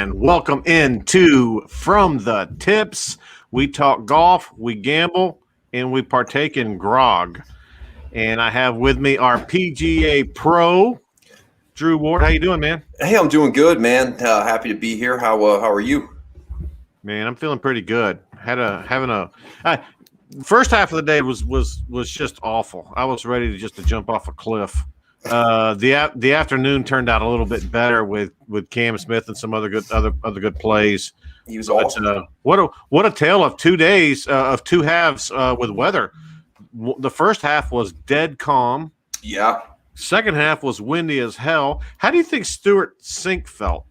and welcome into From the Tips. We talk golf, we gamble, and we partake in grog. And I have with me our PGA pro, Drew Ward. How you doing, man? Hey, I'm doing good, man. Happy to be here. How are you? Man, I'm feeling pretty good. First half of the day was just awful. I was ready to jump off a cliff. The afternoon turned out a little bit better with Cam Smith and some other good plays. He was awesome. What a tale of 2 days of two halves with weather. The first half was dead calm. Yeah. Second half was windy as hell. How do you think Stuart Sink felt?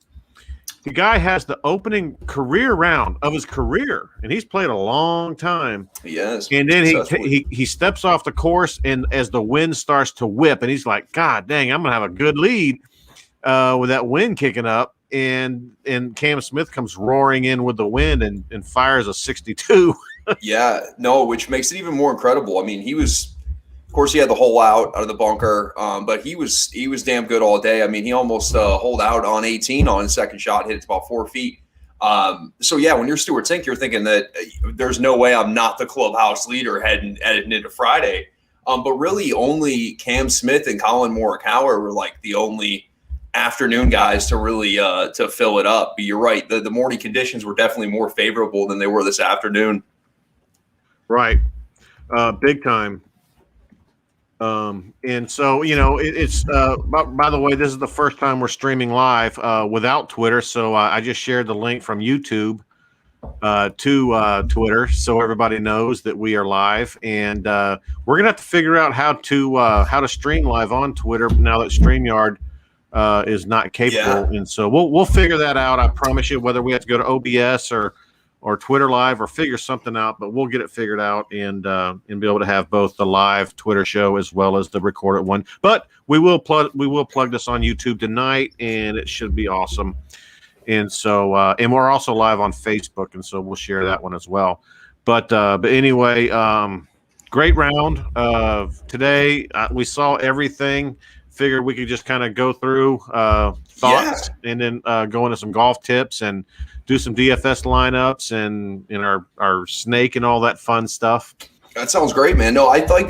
The guy has the opening career round of his career, and he's played a long time. Yes. And then he steps off the course, and as the wind starts to whip, and he's like, God dang, I'm going to have a good lead with that wind kicking up. And Cam Smith comes roaring in with the wind and fires a 62. Yeah. No, which makes it even more incredible. I mean, of course, he had the hole out of the bunker, but he was damn good all day. I mean, he almost holed out on 18 on his second shot, hit it about 4 feet. So, yeah, when you're Stuart Sink, you're thinking that there's no way I'm not the clubhouse leader heading into Friday. But really only Cam Smith and Colin Morikawa were like the only afternoon guys to really to fill it up. But you're right. The morning conditions were definitely more favorable than they were this afternoon. Right. Big time. And so, it's by the way, this is the first time we're streaming live without Twitter. So I just shared the link from YouTube to Twitter, so everybody knows that we are live. And we're gonna have to figure out how to stream live on Twitter now that StreamYard is not capable. Yeah. And so we'll figure that out. I promise you, whether we have to go to OBS or Twitter Live or figure something out, but we'll get it figured out and be able to have both the live Twitter show as well as the recorded one. But we will plug this on YouTube tonight, and it should be awesome. And so and we're also live on Facebook, and so we'll share that one as well. But anyway, great round today. We saw everything. Figured we could just kind of go through thoughts and then go into some golf tips and do some DFS lineups and in our snake and all that fun stuff. That sounds great, man. No, I think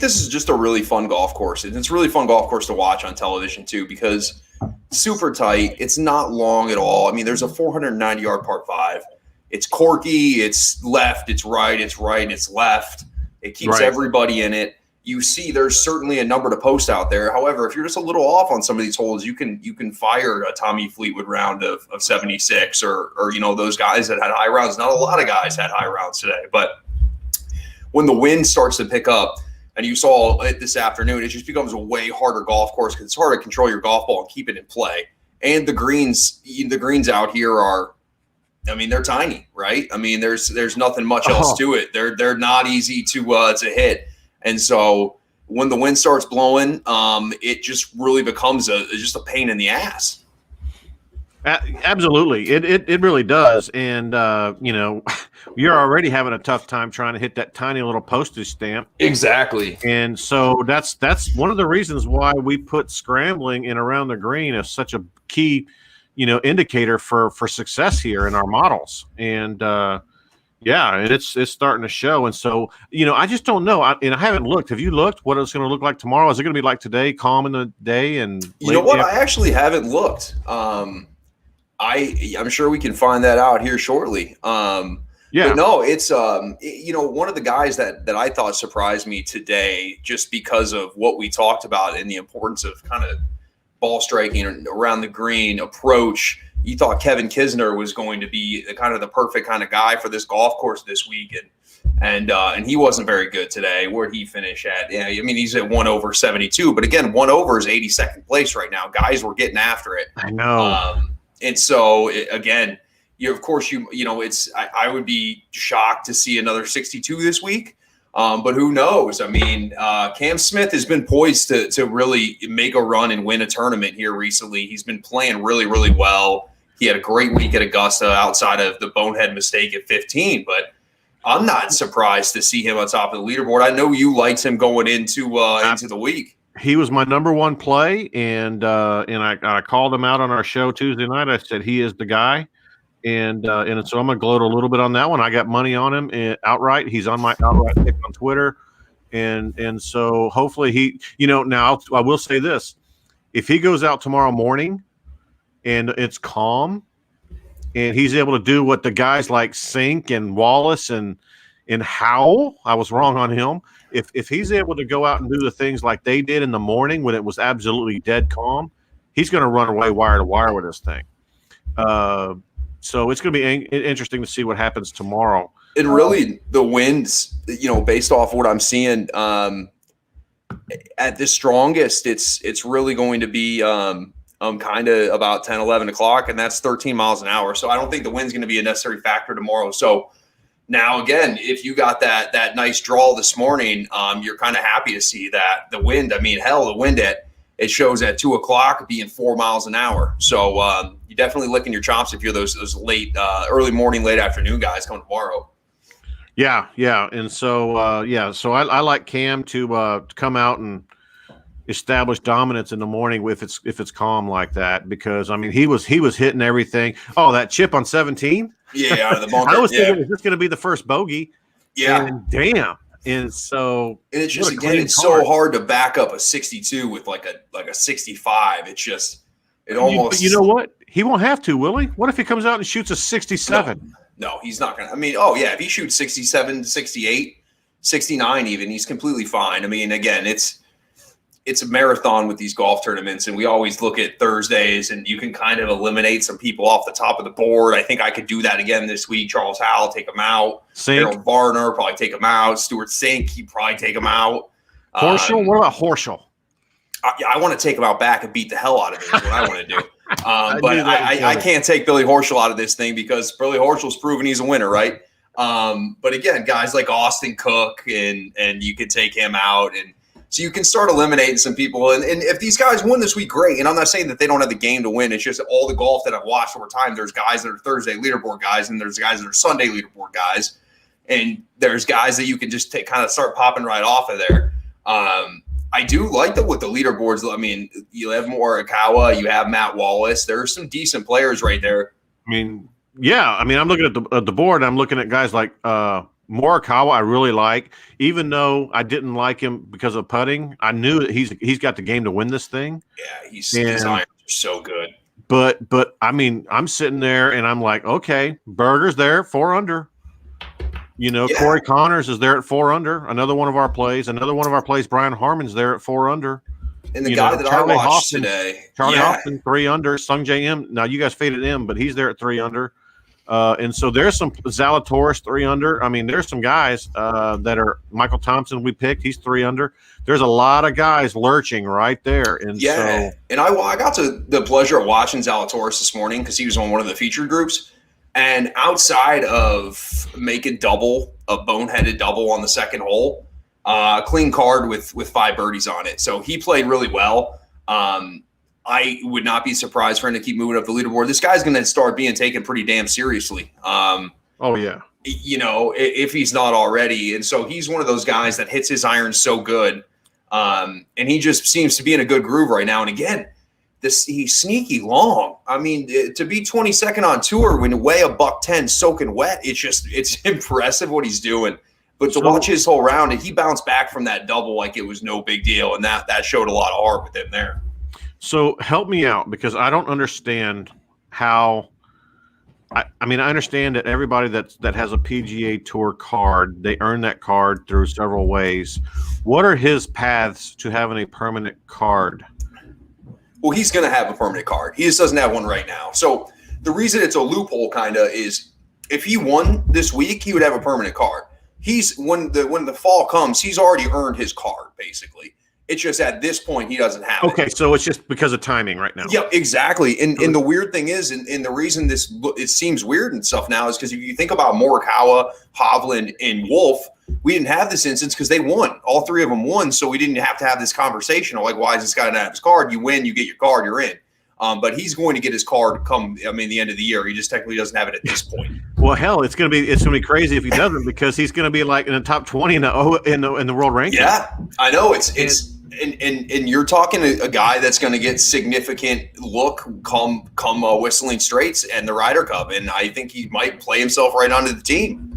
this is just a really fun golf course. And it's a really fun golf course to watch on television too, because super tight. It's not long at all. I mean, there's a 490-yard par 5. It's corky. It's left. It's right. It's right. And it's left. It keeps everybody in it. You see there's certainly a number to post out there. However, if you're just a little off on some of these holes, you can fire a Tommy Fleetwood round of 76 or those guys that had high rounds. Not a lot of guys had high rounds today. But when the wind starts to pick up, and you saw it this afternoon, it just becomes a way harder golf course because it's hard to control your golf ball and keep it in play. And the greens out here are, I mean, they're tiny, right? I mean, there's nothing much else to it. They're not easy to hit. And so when the wind starts blowing, it just really becomes just a pain in the ass. Absolutely. It really does. And, you're already having a tough time trying to hit that tiny little postage stamp. Exactly. And so that's one of the reasons why we put scrambling in around the green as such a key, indicator for success here in our models. And, yeah, and it's starting to show. And so, I just don't know. I haven't looked. Have you looked what it's going to look like tomorrow? Is it going to be like today, calm in the day? And you know what? I actually haven't looked. I'm sure we can find that out here shortly. Yeah. But no, it's one of the guys that I thought surprised me today just because of what we talked about and the importance of kind of ball striking around the green approach. You thought Kevin Kisner was going to be the perfect kind of guy for this golf course this week, and he wasn't very good today. Where'd he finish at? Yeah, I mean, he's at 1 over 72, but again, 1 over is 82nd place right now. Guys were getting after it. I know. And so again, I would be shocked to see another 62 this week. But who knows? I mean, Cam Smith has been poised to really make a run and win a tournament here recently. He's been playing really, really well. He had a great week at Augusta outside of the bonehead mistake at 15. But I'm not surprised to see him on top of the leaderboard. I know you liked him going into the week. He was my number one play, and I called him out on our show Tuesday night. I said he is the guy, and so I'm gonna gloat a little bit on that one. I got money on him outright. He's on my outright pick on Twitter, and so hopefully he, now I will say this: if he goes out tomorrow morning and it's calm, and he's able to do what the guys like Sink and Wallace and Howell, I was wrong on him. If he's able to go out and do the things like they did in the morning when it was absolutely dead calm, he's going to run away wire to wire with this thing. So it's going to be interesting to see what happens tomorrow. And really, the winds, based off what I'm seeing, at the strongest, it's really going to be kind of about 10, 11 o'clock, and that's 13 miles an hour. So I don't think the wind's going to be a necessary factor tomorrow. So now, again, if you got that nice draw this morning, you're kind of happy to see that. The wind, the wind it shows at 2 o'clock being 4 miles an hour. So you're definitely licking your chops if you're those late, early morning, late afternoon guys coming tomorrow. Yeah. And so, so I like Cam to come out and establish dominance in the morning if it's calm like that, because he was hitting everything. Oh, that chip on 17. Yeah, out of the bunker. I was thinking, is this going to be the first bogey? Yeah. And damn. And so, and it's just, again, it's so hard to back up a 62 with like a 65. It's just, almost. You know what? He won't have to, will he? What if he comes out and shoots a 67? No, he's not going to. If he shoots 67, 68, 69 even, he's completely fine. Again, it's a marathon with these golf tournaments, and we always look at Thursdays, and you can kind of eliminate some people off the top of the board. I think I could do that again this week. Charles Howell, take him out. Harold Varner, probably take him out. Stuart Sink, he probably take him out. Horschel? What about Horschel? I want to take him out back and beat the hell out of him is what I want to do. But I can't take Billy Horschel out of this thing because Billy Horschel's proven he's a winner, right? But again, guys like Austin Cook, and you can take him out, and so you can start eliminating some people. And if these guys win this week, great. And I'm not saying that they don't have the game to win. It's just all the golf that I've watched over time. There's guys that are Thursday leaderboard guys, and there's guys that are Sunday leaderboard guys. And there's guys that you can just kind of start popping right off of there. I do like that with the leaderboards. You have Morikawa, you have Matt Wallace. There are some decent players right there. I'm looking at the board. I'm looking at guys like Morikawa. I really like, even though I didn't like him because of putting. I knew that he's got the game to win this thing. Yeah, his irons are so good. But I'm sitting there and I'm like, okay, Berger's there, 4 under. Corey Connors is there at 4 under. Another one of our plays. Brian Harmon's there at 4 under. And the guy that Charlie I watched Hoffman, today, Charlie Hoffman, 3 under. Sung J M. Now you guys faded him, but he's there at 3 under. And so there's some Zalatoris 3 under. There's some guys that are Michael Thompson we picked. He's 3 under. There's a lot of guys lurching right there. And and I got to the pleasure of watching Zalatoris this morning because he was on one of the featured groups. And outside of making a boneheaded double on the second hole, clean card with 5 birdies on it. So he played really well. I would not be surprised for him to keep moving up the leaderboard. This guy's going to start being taken pretty damn seriously. If he's not already. And so he's one of those guys that hits his irons so good. And he just seems to be in a good groove right now. And again, he's sneaky long. To be 22nd on tour when way a $110 soaking wet, it's impressive what he's doing. But to watch his whole round, and he bounced back from that double like it was no big deal. And that showed a lot of heart with him there. So help me out, because I don't understand how. I understand that everybody that has a PGA Tour card, they earn that card through several ways. What are his paths to having a permanent card? Well, he's going to have a permanent card. He just doesn't have one right now. So the reason it's a loophole kind of is if he won this week, he would have a permanent card. When the fall comes, he's already earned his card, basically. It's just at this point he doesn't have it. Okay, so it's just because of timing right now. Yeah, exactly. And the weird thing is, and the reason it seems weird and stuff now is because if you think about Morikawa, Hovland, and Wolf, we didn't have this instance because they won. All 3 of them won, so we didn't have to have this conversation of like, why is this guy not have his card? You win, you get your card, you're in. But he's going to get his card the end of the year. He just technically doesn't have it at this point. Well, hell, it's gonna be crazy if he doesn't, because he's gonna be like in the top 20 in the world ranking. Yeah, I know. It's And you're talking a guy that's going to get significant look come Whistling Straits and the Ryder Cup, and I think he might play himself right onto the team.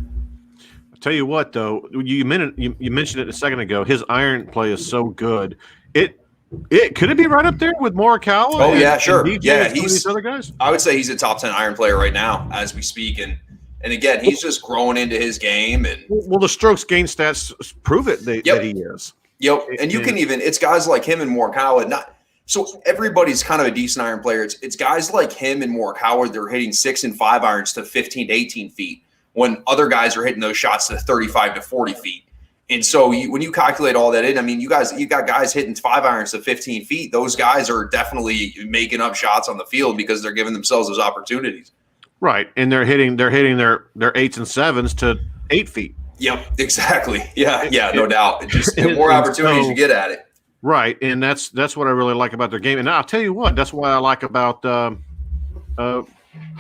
I'll tell you what, though, you mentioned it a second ago. His iron play is so good. It could it be right up there with Morikawa? Oh yeah, sure. Yeah, he's these other guys. I would say he's a top 10 iron player right now as we speak, and again, he's just growing into his game. And well, the strokes gain stats prove it that he is. Yep, and you can even it's guys like him and Morikawa. Not so everybody's kind of a decent iron player. It's guys like him and Morikawa. They're hitting 6 and 5 irons to 15 to 18 feet when other guys are hitting those shots to 35 to 40 feet. And so when you calculate all that in, I mean, you got guys hitting 5 irons to 15 feet. Those guys are definitely making up shots on the field because they're giving themselves those opportunities. Right, and they're hitting their 8s and 7s to 8 feet. Yep, exactly. Yeah, no doubt. Just the more opportunities you get at it. Right, and that's what I really like about their game. And I'll tell you what, that's why I like about Cam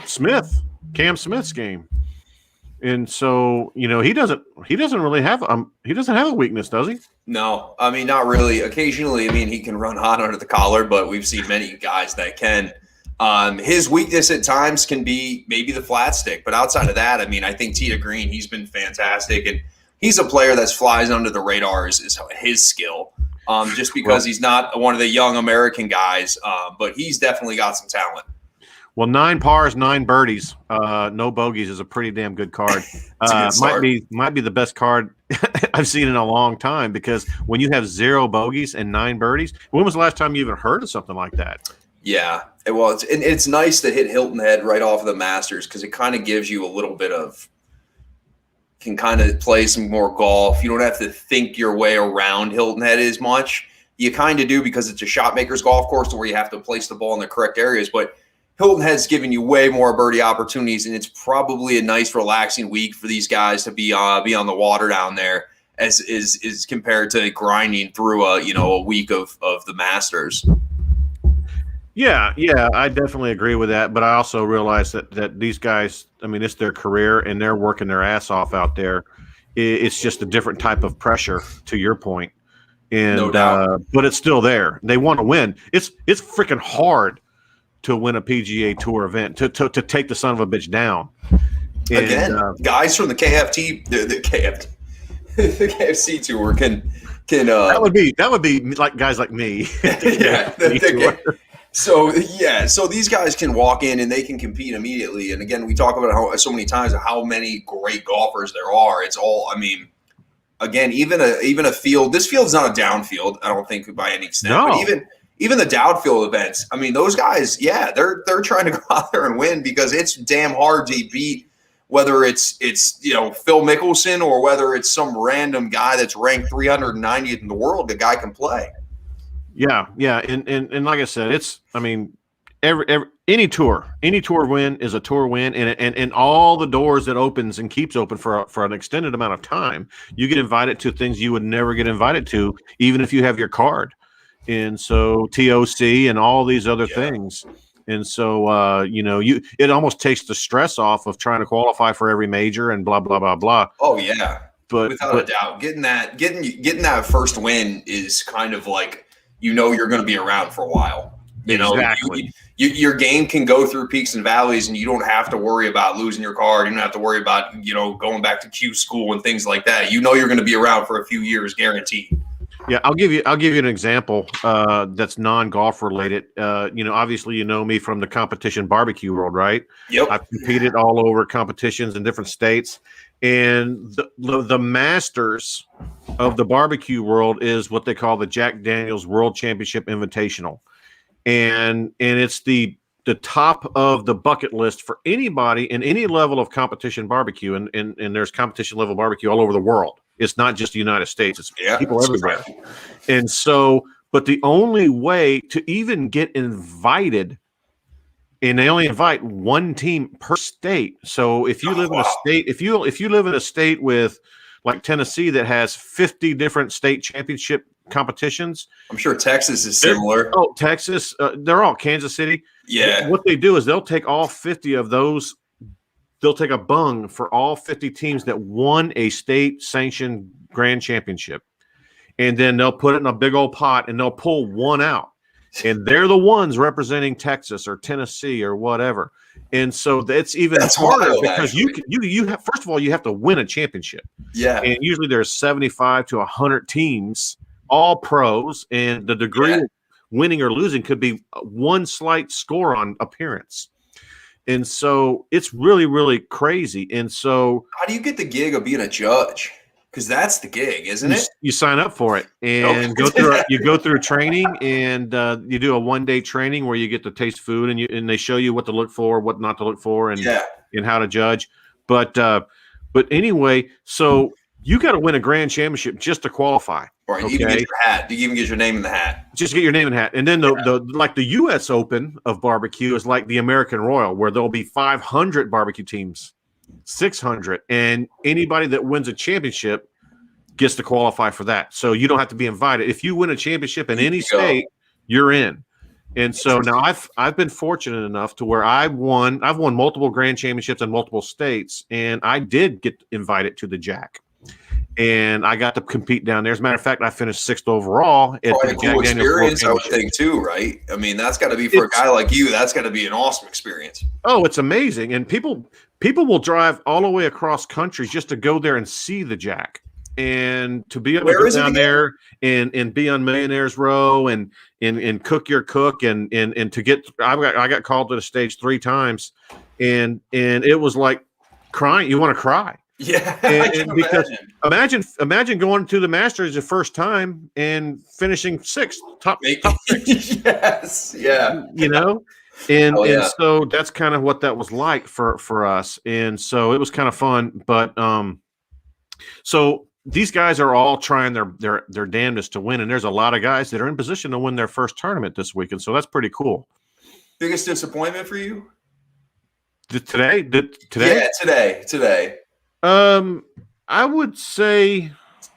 Smith's game. And so, he doesn't really have a weakness, does he? No, I mean, not really. Occasionally, I mean, he can run hot under the collar, but we've seen many guys that can. His weakness at times can be maybe the flat stick, but outside of that, I mean, I think Tita Green, he's been fantastic, and he's a player that flies under the radar is his skill. Just because he's not one of the young American guys, but he's definitely got some talent. Well, 9 pars, 9 birdies, no bogeys is a pretty damn good card. Might be the best card I've seen in a long time, because when you have 0 bogeys and 9 birdies, when was the last time you even heard of something like that? Yeah, well, it's nice to hit Hilton Head right off of the Masters, because it kind of gives you a little bit of can kind of play some more golf. You don't have to think your way around Hilton Head as much. You kind of do, because it's a shot maker's golf course where you have to place the ball in the correct areas, but Hilton Head's giving you way more birdie opportunities, and it's probably a nice, relaxing week for these guys to be on the water down there, as is compared to grinding through a week of the Masters. Yeah, I definitely agree with that. But I also realize that these guys, I mean, it's their career and they're working their ass off out there. It's just a different type of pressure, to your point, and no doubt. But it's still there. They want to win. It's freaking hard to win a PGA Tour event, to take the son of a bitch down. And, again, guys from the KFT, the KFC Tour can that would be like guys like me. So these guys can walk in and they can compete immediately. And again, we talk about so many times how many great golfers there are. It's all, I mean, again, even a field. This field's not a down field, I don't think, by any extent. No. But even the downfield events, I mean, those guys, they're trying to go out there and win, because it's damn hard to beat, whether it's Phil Mickelson or whether it's some random guy that's ranked 390th in the world. The guy can play. Yeah, and like I said, it's, I mean, any tour win is a tour win, and all the doors that opens and keeps open for an extended amount of time, you get invited to things you would never get invited to, even if you have your card. And so TOC and all these other things. And so, it almost takes the stress off of trying to qualify for every major and blah, blah, blah, blah. Oh yeah. But without a doubt, getting that first win is kind of like, you're going to be around for a while. Exactly. Your game can go through peaks and valleys, and you don't have to worry about losing your card. You don't have to worry about, going back to Q school and things like that. You're going to be around for a few years, guaranteed. Yeah, I'll give you an example that's non-golf related. Obviously, me from the competition barbecue world, right? Yep. I've competed all over competitions in different states, and the Masters of the barbecue world is what they call the Jack Daniel's World Championship Invitational, and it's the top of the bucket list for anybody in any level of competition barbecue, and there's competition level barbecue all over the world. It's not just the United States. It's people everywhere. Right. And so, but the only way to even get invited, and they only invite one team per state. So if you live in a state, if you live in a state with like Tennessee that has 50 different state championship competitions. I'm sure Texas is similar. Oh, Texas. They're all Kansas City. Yeah. What they do is they'll take all 50 of those. They'll take a bung for all 50 teams that won a state-sanctioned grand championship. and then they'll put it in a big old pot and they'll pull one out. And they're the ones representing Texas or Tennessee or whatever. And so that's harder wild, because actually. you have, first of all, you have to win a championship. Yeah. And usually there's 75 to 100 teams, all pros, and the degree of winning or losing could be one slight score on appearance. And so it's really, really crazy. And so how do you get the gig of being a judge? Because that's the gig, isn't it? You sign up for it and go through training, and you do a 1-day training where you get to taste food and they show you what to look for, what not to look for, and how to judge. But anyway, so you got to win a grand championship just to qualify. Right. You even get your hat. You even get your name in the hat. Just get your name in the hat. And then the U.S. Open of barbecue is like the American Royal, where there'll be 500 barbecue teams. 600, and anybody that wins a championship gets to qualify for that. So you don't have to be invited. If you win a championship in any state, you're in. And so now I've been fortunate enough to where I've won multiple grand championships in multiple states, and I did get invited to the Jack. And I got to compete down there. As a matter of fact, I finished 6th overall at the cool Jack Daniel's experience, I would think too, right? I mean, that's got to be for a guy like you. That's got to be an awesome experience. Oh, it's amazing, and people will drive all the way across country just to go there and see the Jack, and to be able to go down there and be on Millionaires Row and cook your cook and to get. I got called to the stage 3 times, and it was like crying. You want to cry. Yeah, and because imagine going to the Masters the first time and finishing 6th, top 6. Yes, yeah. You know, and so that's kind of what that was like for us, and so it was kind of fun. But so these guys are all trying their damnedest to win, and there's a lot of guys that are in position to win their first tournament this week, and so that's pretty cool. Biggest disappointment for you? Today? Yeah, today. I would say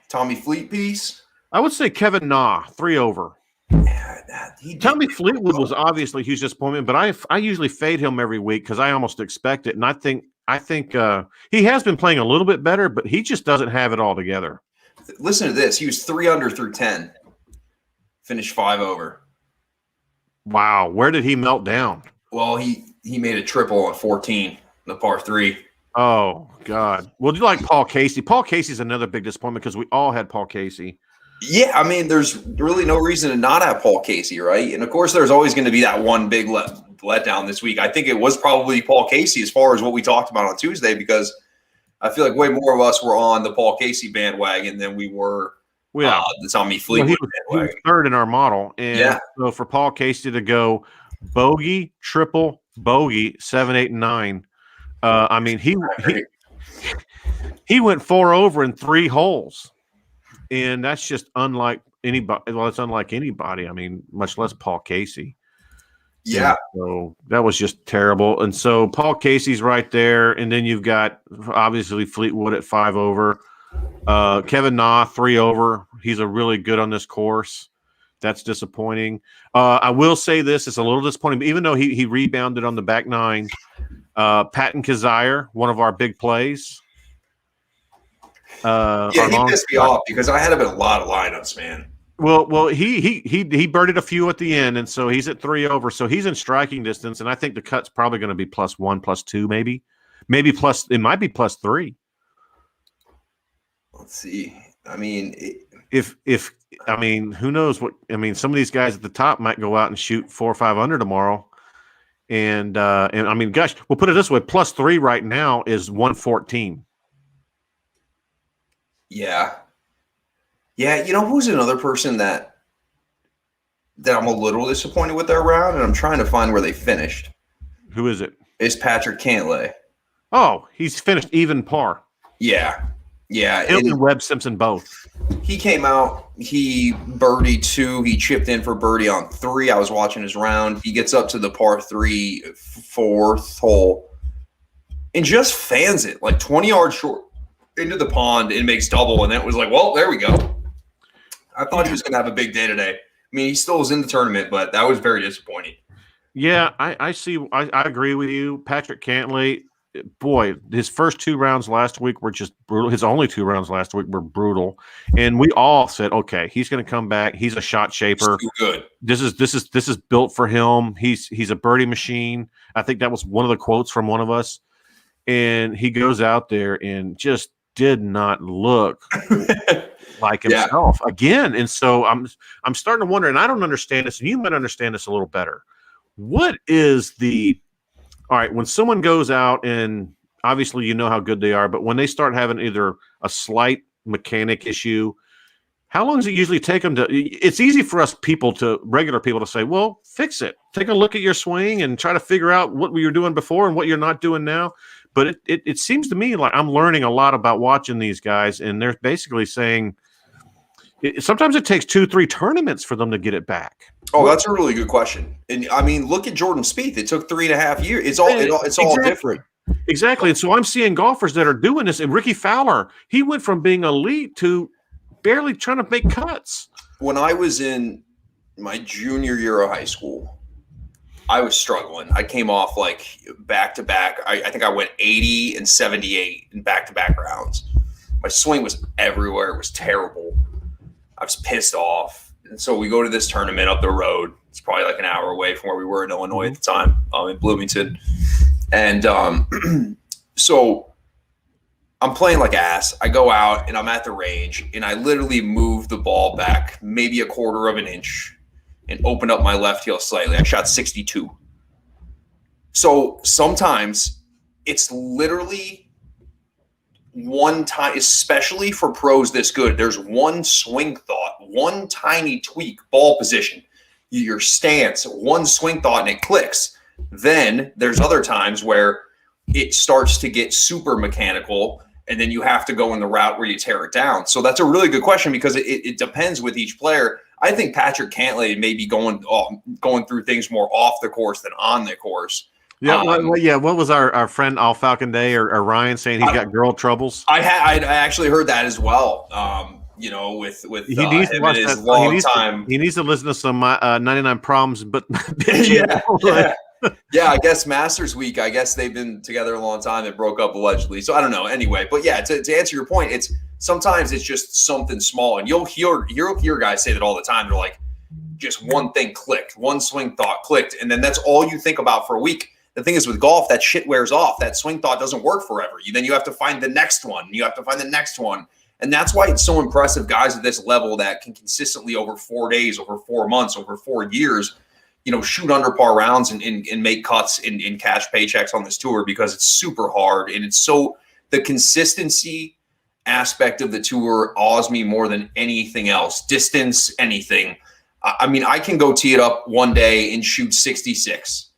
Tommy Fleetpiece. I would say Kevin Na, 3 over. Yeah, Tommy Fleetwood was obviously a huge disappointment, but I usually fade him every week because I almost expect it, and I think he has been playing a little bit better, but he just doesn't have it all together. Listen to this: he was 3 under through 10, finished 5 over. Wow, where did he melt down? Well, he made a triple on 14, the par 3. Oh, God. Well, do you like Paul Casey? Paul Casey's another big disappointment because we all had Paul Casey. Yeah, I mean, there's really no reason to not have Paul Casey, right? And, of course, there's always going to be that one big letdown this week. I think it was probably Paul Casey as far as what we talked about on Tuesday, because I feel like way more of us were on the Paul Casey bandwagon than we were the Tommy Fleetwood bandwagon. He was 3rd in our model. And so for Paul Casey to go bogey, triple, bogey, 7, 8, and 9, I mean, he went 4 over in 3 holes, and that's just unlike anybody. Well, it's unlike anybody. I mean, much less Paul Casey. Yeah. And so that was just terrible. And so Paul Casey's right there, and then you've got obviously Fleetwood at 5 over. Kevin Na 3 over. He's a really good on this course. That's disappointing. I will say this: it's a little disappointing, but even though he rebounded on the back 9. Patton Kazire, one of our big plays. He pissed me off because I had him in a lot of lineups, man. Well, he birdied a few at the end, and so he's at 3 over. So he's in striking distance, and I think the cut's probably going to be +1, +2, maybe plus. It might be +3. Let's see. I mean, who knows what? I mean, some of these guys at the top might go out and shoot 4 or 5 under tomorrow. And I mean, gosh, we'll put it this way: +3 right now is 114. Yeah. You know who's another person that I'm a little disappointed with their round, and I'm trying to find where they finished. Who is it? It's Patrick Cantlay. Oh, he's finished even par. Yeah. And Webb Simpson both. He came out, he birdied 2, he chipped in for birdie on 3. I was watching his round. He gets up to the par 3, 4th hole, and just fans it like 20 yards short into the pond and makes double. And it was like, well, there we go. I thought he was going to have a big day today. I mean, he still was in the tournament, but that was very disappointing. Yeah, I see. I agree with you. Patrick Cantlay, boy, his first 2 rounds last week were just brutal. His only 2 rounds last week were brutal, and we all said, okay, he's going to come back. He's a shot shaper. He's too good. This is built for him. He's a birdie machine. I think that was one of the quotes from one of us, and he goes out there and just did not look like himself again. And so I'm starting to wonder, and I don't understand this, and you might understand this a little better. What is all right, when someone goes out, and obviously you know how good they are, but when they start having either a slight mechanic issue, how long does it usually take them to – it's easy for us regular people to say, well, fix it. Take a look at your swing and try to figure out what you were doing before and what you're not doing now. But it seems to me like I'm learning a lot about watching these guys, and they're basically saying sometimes it takes 2-3 tournaments for them to get it back. Oh, that's a really good question. And I mean, look at Jordan Spieth. It took 3.5 years. It's all different. Exactly. And so I'm seeing golfers that are doing this. And Ricky Fowler, he went from being elite to barely trying to make cuts. When I was in my junior year of high school, I was struggling. I came off like back-to-back. I think I went 80 and 78 in back-to-back rounds. My swing was everywhere. It was terrible. I was pissed off. And so we go to this tournament up the road. It's probably like an hour away from where we were in Illinois at the time, in Bloomington. And so I'm playing like ass. I go out and I'm at the range, and I literally move the ball back maybe a quarter of an inch and open up my left heel slightly. I shot 62. So sometimes it's literally one time, especially for pros this good, there's one swing thought, one tiny tweak, ball position, your stance, one swing thought, and it clicks. Then there's other times where it starts to get super mechanical, and then you have to go in the route where you tear it down. So that's a really good question, because it depends with each player. I think Patrick Cantlay may be going through things more off the course than on the course. Yeah, What was our friend Al Falcon Day or Ryan saying he's got girl troubles? I actually heard that as well. With he needs him and his long time. He needs to listen to some 99 Problems, but yeah. I guess Masters Week. I guess they've been together a long time. They broke up allegedly, so I don't know. Anyway, but yeah, to answer your point, sometimes it's just something small, and you'll hear guys say that all the time. They're like, just one thing clicked, one swing thought clicked, and then that's all you think about for a week. The thing is, with golf, that shit wears off. That swing thought doesn't work forever. Then you have to find the next one. You have to find the next one. And that's why it's so impressive, guys at this level that can consistently over 4 days, over 4 months, over 4 years, shoot under par rounds and make cuts in cash paychecks on this tour, because it's super hard. And it's the consistency aspect of the tour awes me more than anything else. Distance, anything. I mean, I can go tee it up one day and shoot 66.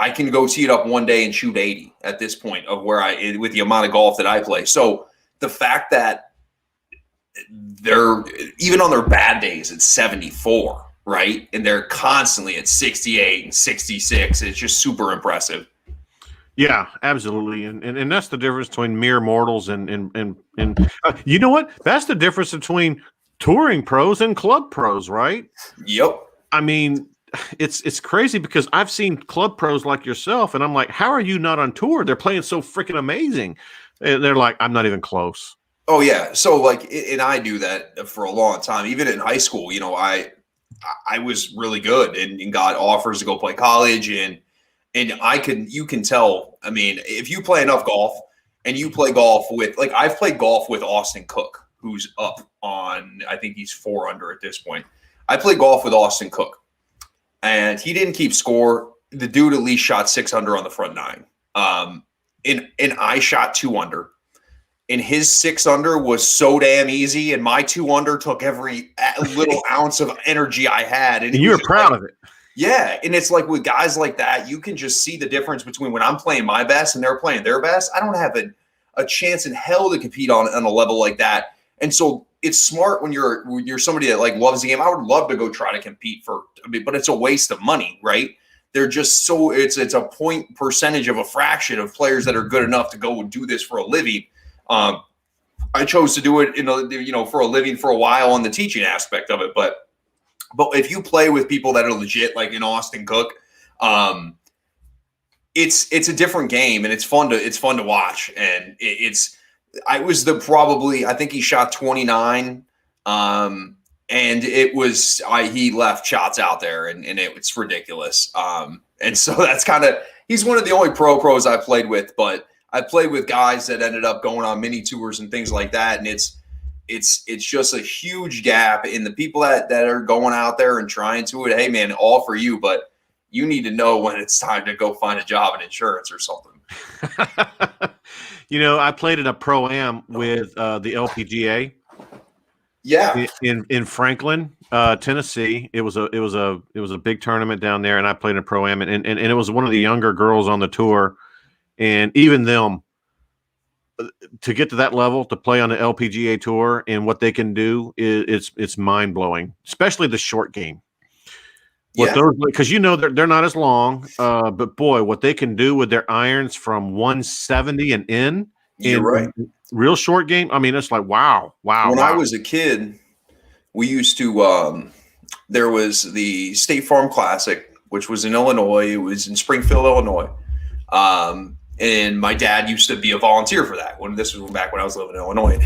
I can go tee it up one day and shoot 80 at this point of with the amount of golf that I play. So the fact that they're even on their bad days at 74, right? And they're constantly at 68 and 66. It's just super impressive. Yeah, absolutely. And that's the difference between mere mortals and you know what? That's the difference between touring pros and club pros, right? Yep. I mean, it's crazy, because I've seen club pros like yourself, and I'm like, how are you not on tour? They're playing so freaking amazing. And they're like, I'm not even close. Oh yeah. So and I do that for a long time. Even in high school, I was really good and got offers to go play college, and you can tell. I mean, if you play enough golf and you play golf with, I've played golf with Austin Cook, who's up on, I think he's 4 under at this point. I played golf with Austin Cook. And he didn't keep score. The dude at least shot 6 under on the front 9. And I shot 2 under. And his 6 under was so damn easy. And my 2 under took every little ounce of energy I had. And you were proud of it. Yeah. And it's like with guys like that, you can just see the difference between when I'm playing my best and they're playing their best. I don't have a chance in hell to compete on a level like that. And so it's smart when you're somebody that loves the game. I would love to go try to compete but it's a waste of money, right? They're just it's a point percentage of a fraction of players that are good enough to go and do this for a living. I chose to do it for a living for a while on the teaching aspect of it. But if you play with people that are legit, like in Austin Cook, it's a different game, and it's fun to watch. And I think he shot 29. And it was he left shots out there, and it's ridiculous. And so that's he's one of the only pros I played with, but I played with guys that ended up going on mini tours and things like that. And it's just a huge gap in the people that are going out there and trying to it. Hey man, all for you, but you need to know when it's time to go find a job in insurance or something. I played in a pro-am with the LPGA. Yeah, in Franklin, Tennessee. It was a big tournament down there, and I played in a pro-am, and it was one of the younger girls on the tour, and even them to get to that level to play on the LPGA tour and what they can do it's mind blowing, especially the short game. Because they're not as long, but boy, what they can do with their irons from 170 and in. You're right. Real short game. I mean, it's like, wow. When I was a kid, we used to, there was the State Farm Classic, which was in Illinois. It was in Springfield, Illinois. And my dad used to be a volunteer for that this was back when I was living in Illinois.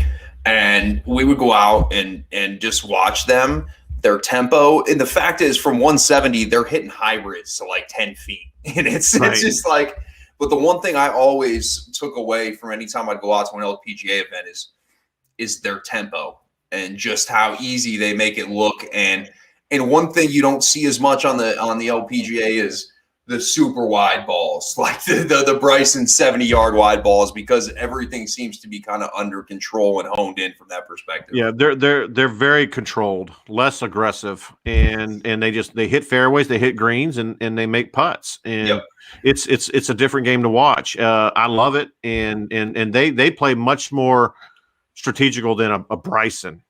And we would go out and just watch them, their tempo. And the fact is, from 170, they're hitting hybrids to like 10 feet. And it's just like, but the one thing I always took away from any time I'd go out to an LPGA event is their tempo and just how easy they make it look. And one thing you don't see as much on the LPGA is the super wide balls, like the Bryson 70-yard wide balls, because everything seems to be kind of under control and honed in from that perspective. Yeah, they're very controlled, less aggressive, and they hit fairways, they hit greens, and they make putts. And it's a different game to watch. I love it, and they play much more strategical than a Bryson.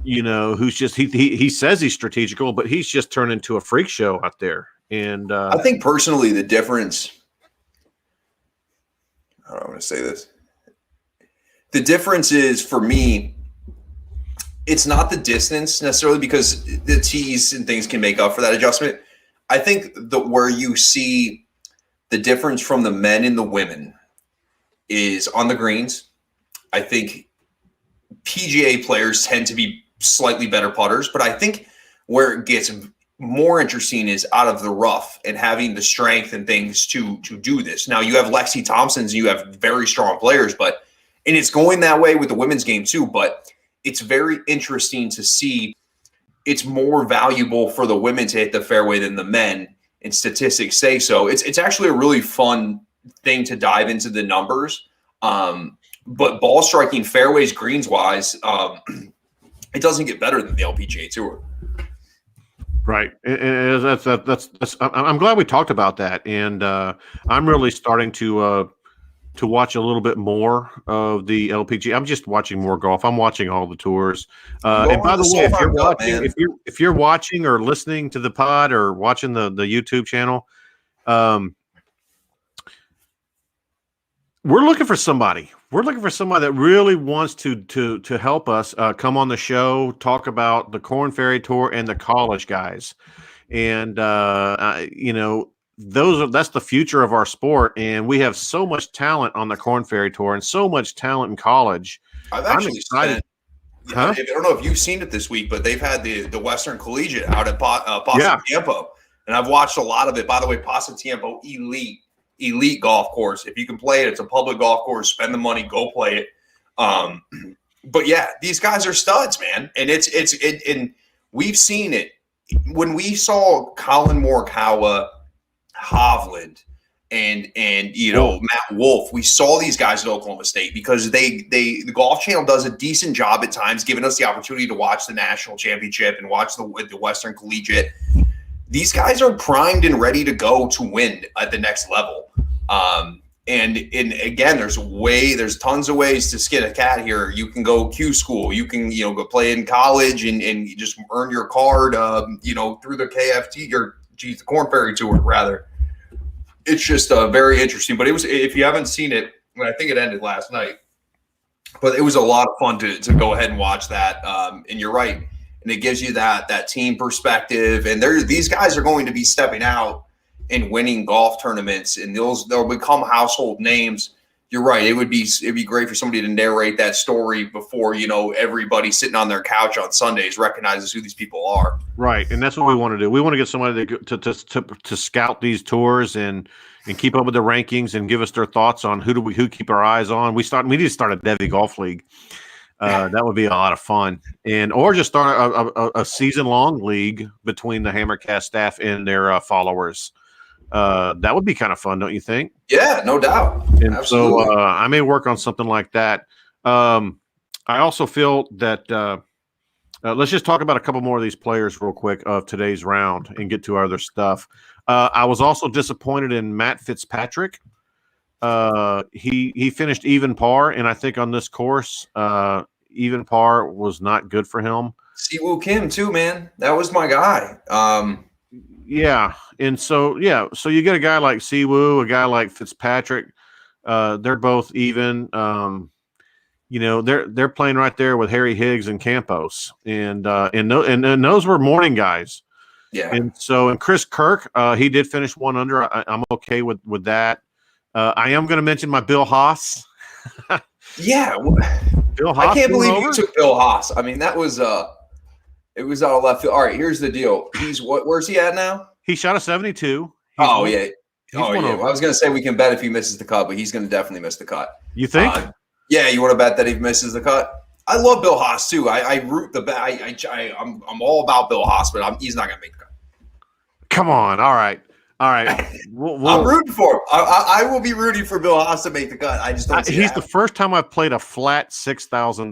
Who's just he says he's strategical, but he's just turned into a freak show out there. And I think personally the difference, I don't want to say this. The difference is, for me, it's not the distance necessarily, because the tees and things can make up for that adjustment. I think where you see the difference from the men and the women is on the greens. I think PGA players tend to be slightly better putters, but I think where it gets more interesting is out of the rough and having the strength and things to do this. Now you have Lexi Thompson's, you have very strong players, and it's going that way with the women's game too, but it's very interesting to see. It's more valuable for the women to hit the fairway than the men, and statistics say so. It's actually a really fun thing to dive into the numbers. But ball striking, fairways, greens wise, it doesn't get better than the LPGA Tour. Right, and that's. I'm glad we talked about that, and I'm really starting to watch a little bit more of the LPGA. I'm just watching more golf. I'm watching all the tours. And by the way, if you're watching or listening to the pod or watching the YouTube channel, we're looking for somebody. We're looking for somebody that really wants to help us come on the show, talk about the Korn Ferry Tour and the college guys. And, that's the future of our sport. And we have so much talent on the Korn Ferry Tour and so much talent in college. I'm excited. I don't know if you've seen it this week, but they've had the Western Collegiate out at Pasatiempo. And I've watched a lot of it. By the way, Pasatiempo, elite golf course. If you can play it, it's a public golf course. Spend the money, go play it. But yeah, these guys are studs, man. And and we've seen it when we saw Colin Morikawa, Hovland, and Matt Wolff. We saw these guys at Oklahoma State because the Golf Channel does a decent job at times, giving us the opportunity to watch the national championship and watch the Western Collegiate. These guys are primed and ready to go to win at the next level. And again, there's tons of ways to skin a cat here. You can go Q school. You can, go play in college and just earn your card, through the KFT the Korn Ferry Tour, rather. It's just very interesting. But if you haven't seen it, I think it ended last night, but it was a lot of fun to go ahead and watch that. And you're right. And it gives you that team perspective. And these guys are going to be stepping out and winning golf tournaments, and they'll become household names. You're right. It'd be great for somebody to narrate that story before, everybody sitting on their couch on Sundays recognizes who these people are. Right, and that's what we want to do. We want to get somebody to scout these tours and keep up with the rankings and give us their thoughts on who keep our eyes on. We need to start a Devy Golf League. That would be a lot of fun, or just start a season-long league between the Hammercast staff and their followers. That would be kind of fun, don't you think? Yeah, no doubt. And Absolutely. so I may work on something like that. I also feel that let's just talk about a couple more of these players real quick of today's round and get to other stuff. I was also disappointed in Matt Fitzpatrick. He finished even par, and I think on this course, even par was not good for him. Siwoo Kim too, man. That was my guy. Yeah, and so you get a guy like Siwoo, a guy like Fitzpatrick. They're both even. They're playing right there with Harry Higgs and Campos, and those were morning guys. Yeah. And Chris Kirk, he did finish 1 under. I'm okay with that. I am going to mention my Bill Haas. Yeah. Bill Haas. I can't believe you took Bill Haas. I mean, that was it was out of left field. All right, here's the deal. Where's he at now? He shot a 72. Yeah. Well, I was going to say we can bet if he misses the cut, but he's going to definitely miss the cut. You think? Yeah, you want to bet that he misses the cut? I love Bill Haas too. I root the bet. I'm all about Bill Haas, but he's not going to make the cut. Come on. All right. I'm rooting for him. I will be rooting for Bill Haas to make the cut. I just don't see he's the first time I've played a flat 6,000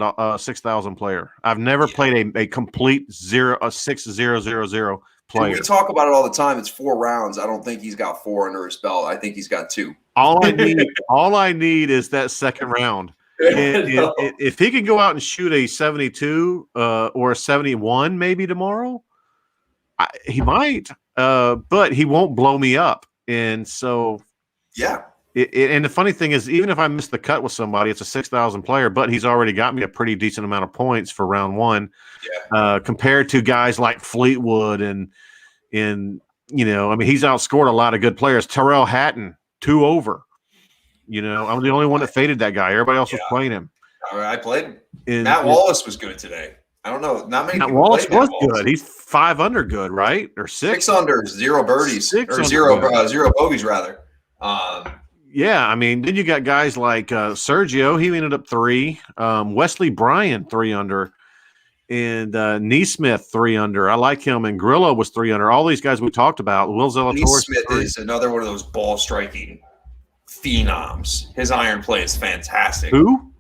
player. I've never played a complete 6,000 player. We talk about it all the time. It's 4 rounds. I don't think he's got 4 under his belt. I think he's got 2. All I need is that second round. If he can go out and shoot a 72 or a 71 maybe tomorrow, he might. But he won't blow me up. And so, yeah. And the funny thing is, even if I miss the cut with somebody, it's a 6,000 player, but he's already got me a pretty decent amount of points for round 1. Yeah. Compared to guys like Fleetwood and he's outscored a lot of good players. Terrell Hatton, 2 over. I'm the only one that faded that guy. Everybody else was playing him. I played him. Matt Wallace was good today. I don't know. Not many Matt people Wallace played was Matt Wallace. good. He's 5 under good, right? Or 6? 6 under, 0 birdies. 6 or under 0 bogeys, rather. Yeah, I mean, then you got guys like Sergio. He ended up 3. Wesley Bryan, 3 under. And Neesmith, 3 under. I like him. And Grillo was 3 under. All these guys we talked about. Will Zalatoris. Neesmith is another one of those ball striking phenoms. His iron play is fantastic. Who?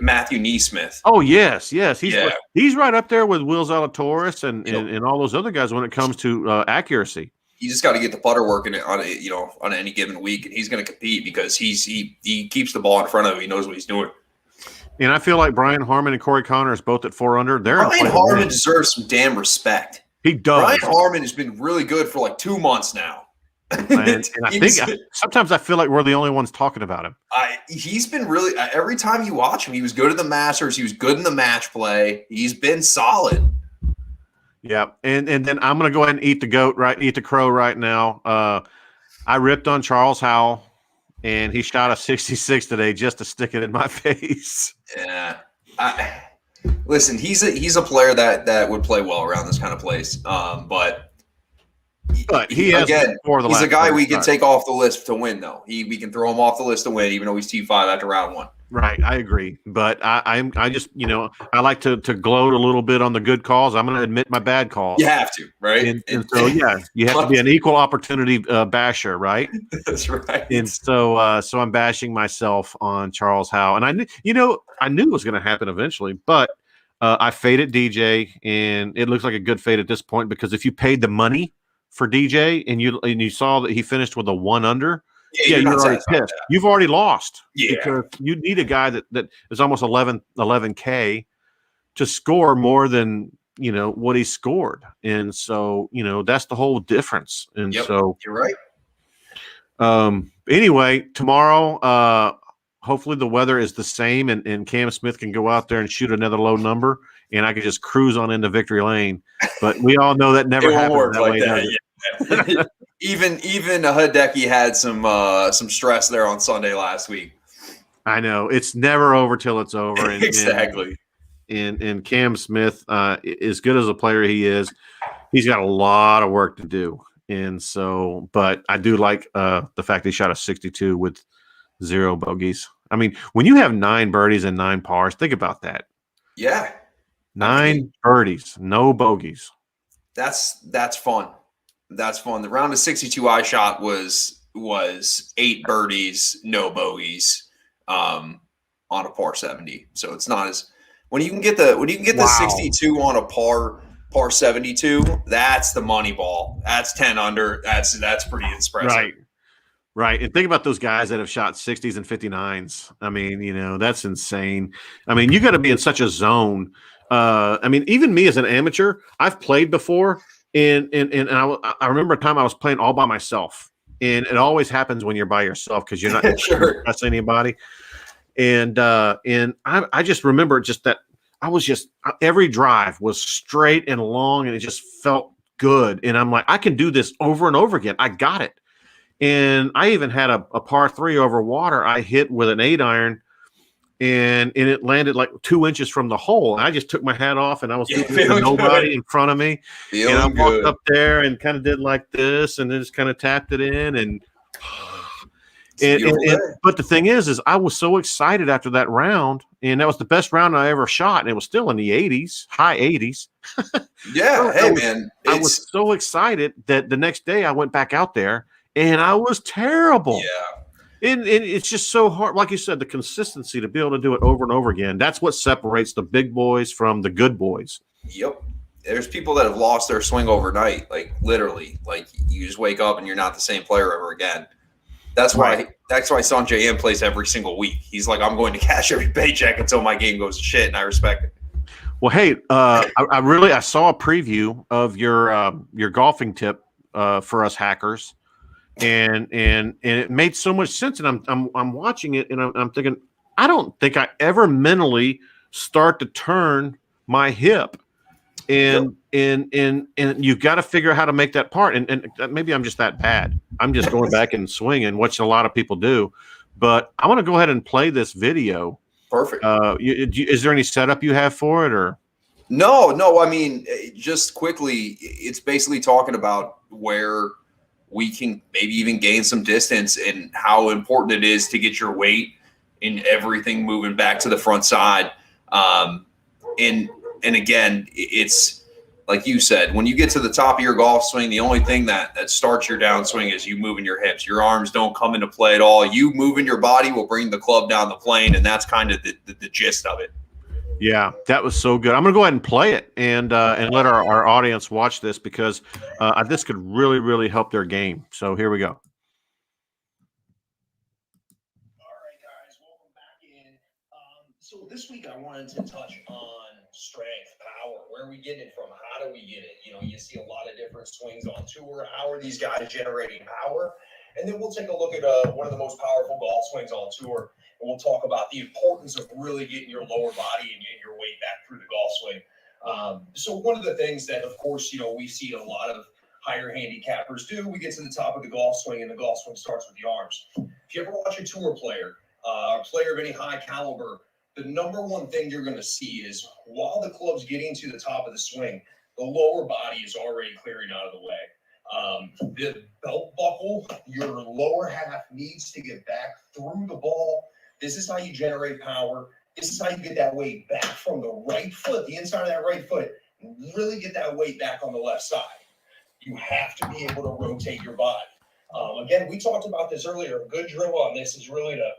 Matthew Neesmith. Oh, yes. He's right up there with Will Zalatoris and all those other guys when it comes to accuracy. You just got to get the putter working on any given week, and he's going to compete because he keeps the ball in front of him. He knows what he's doing. And I feel like Brian Harmon and Corey Connors both at 4 under. Brian Harmon deserves some damn respect. He does. Brian Harmon has been really good for like 2 months now. And I think sometimes I feel like we're the only ones talking about him. He's been really every time you watch him, he was good at the Masters. He was good in the match play. He's been solid. Yeah, and then I'm going to go ahead and eat the crow right now. I ripped on Charles Howell, and he shot a 66 today just to stick it in my face. Yeah, listen, he's a player that would play well around this kind of place, but he's a guy we can take off the list to win, though. We can throw him off the list to win, even though he's T5 after round 1. Right, I agree, but I just I like to gloat a little bit on the good calls. I'm going to admit my bad calls. You have to, right? And so you have to be an equal opportunity basher, right? That's right. And so I'm bashing myself on Charles Howell, and I knew it was going to happen eventually, but I faded DJ, and it looks like a good fade at this point because if you paid the money for DJ and you saw that he finished with a 1 under. Yeah, you're already pissed. You've already lost. Yeah. Because you need a guy that is almost 11K to score more than, what he scored. And so, that's the whole difference. And so you're right. Anyway, tomorrow, hopefully the weather is the same and Cam Smith can go out there and shoot another low number and I can just cruise on into victory lane. But we all know that never happens that way. Even Hideki had some stress there on Sunday last week. I know it's never over till it's over. And, Exactly. And Cam Smith, as good as a player he is, he's got a lot of work to do. And so, but I do like the fact he shot a 62 with 0 bogeys. I mean, when you have 9 birdies and 9 pars, think about that. Yeah. 9 birdies, no bogeys. That's fun. That's fun. The round of 62 I shot was 8 birdies, no bogeys, on a par 70. So it's not as when you can get the 62 on a par 72, that's the money ball. That's 10 under. That's pretty impressive. Right. And think about those guys that have shot 60s and 59s. I mean, that's insane. I mean, you got to be in such a zone. I mean, even me as an amateur, I've played before. And I remember a time I was playing all by myself. And it always happens when you're by yourself because you're not sure. impressing anybody. And I just remember just that I was just every drive was straight and long and it just felt good. And I'm like, I can do this over and over again. I got it. And I even had a par 3 over water I hit with an 8-iron, and it landed like 2 inches from the hole. And I just took my hat off, and I was with nobody in front of me. And I walked up there and kind of did like this, and then just kind of tapped it in. And but the thing is I was so excited after that round, and that was the best round I ever shot, and it was still in the 80s, high 80s. Yeah, I was so excited that the next day I went back out there. And I was terrible. Yeah. And it's just so hard. Like you said, the consistency to be able to do it over and over again. That's what separates the big boys from the good boys. Yep. There's people that have lost their swing overnight, like literally. Like you just wake up and you're not the same player ever again. That's why Sanjay M plays every single week. He's like, I'm going to cash every paycheck until my game goes to shit, and I respect it. Well, hey, I saw a preview of your golfing tip for us hackers. And it made so much sense, and I'm watching it, and I'm thinking, I don't think I ever mentally start to turn my hip, and you've got to figure out how to make that part, and maybe I'm just that bad. I'm just going back and swinging, which a lot of people do, but I want to go ahead and play this video. Perfect. Is there any setup you have for it, or? No. I mean, just quickly, it's basically talking about where we can maybe even gain some distance and how important it is to get your weight in everything moving back to the front side. And again, it's like you said, when you get to the top of your golf swing, the only thing that starts your downswing is you moving your hips. Your arms don't come into play at all. You moving your body will bring the club down the plane, and that's kind of the gist of it. Yeah, that was so good. I'm going to go ahead and play it and let our audience watch this because this could really, really help their game. So here we go. All right, guys, welcome back in. So this week I wanted to touch on strength, power. Where are we getting it from? How do we get it? You see a lot of different swings on tour. How are these guys generating power? And then we'll take a look at one of the most powerful golf swings on tour. And we'll talk about the importance of really getting your lower body and getting your weight back through the golf swing. So one of the things that, of course, we see a lot of higher handicappers do, we get to the top of the golf swing, and the golf swing starts with the arms. If you ever watch a tour player, a player of any high caliber, the number one thing you're going to see is while the club's getting to the top of the swing, the lower body is already clearing out of the way. The belt buckle, your lower half needs to get back through the ball. This is how you generate power. This is how you get that weight back from the right foot, the inside of that right foot, and really get that weight back on the left side. You have to be able to rotate your body. Again, we talked about this earlier. A good drill on this is really to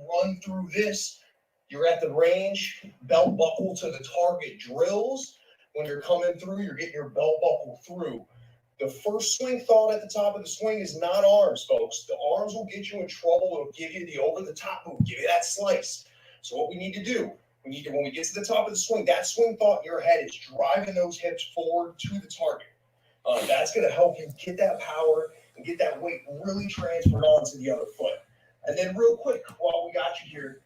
run through this. You're at the range, belt buckle to the target drills. When you're coming through, you're getting your belt buckle through. The first swing thought at the top of the swing is not arms, folks. The arms will get you in trouble. It'll give you the over-the-top move, give you that slice. So what we need to do, when we get to the top of the swing, that swing thought in your head is driving those hips forward to the target. That's going to help you get that power and get that weight really transferred onto the other foot. And then real quick, while we got you here,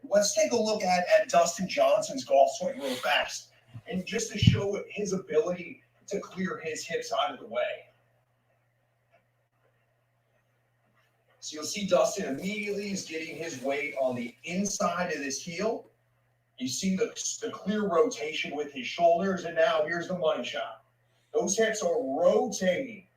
let's take a look at Dustin Johnson's golf swing real fast. And just to show his ability to clear his hips out of the way. So you'll see Dustin immediately is getting his weight on the inside of this heel. You see the clear rotation with his shoulders, and now here's the money shot. Those hips are rotating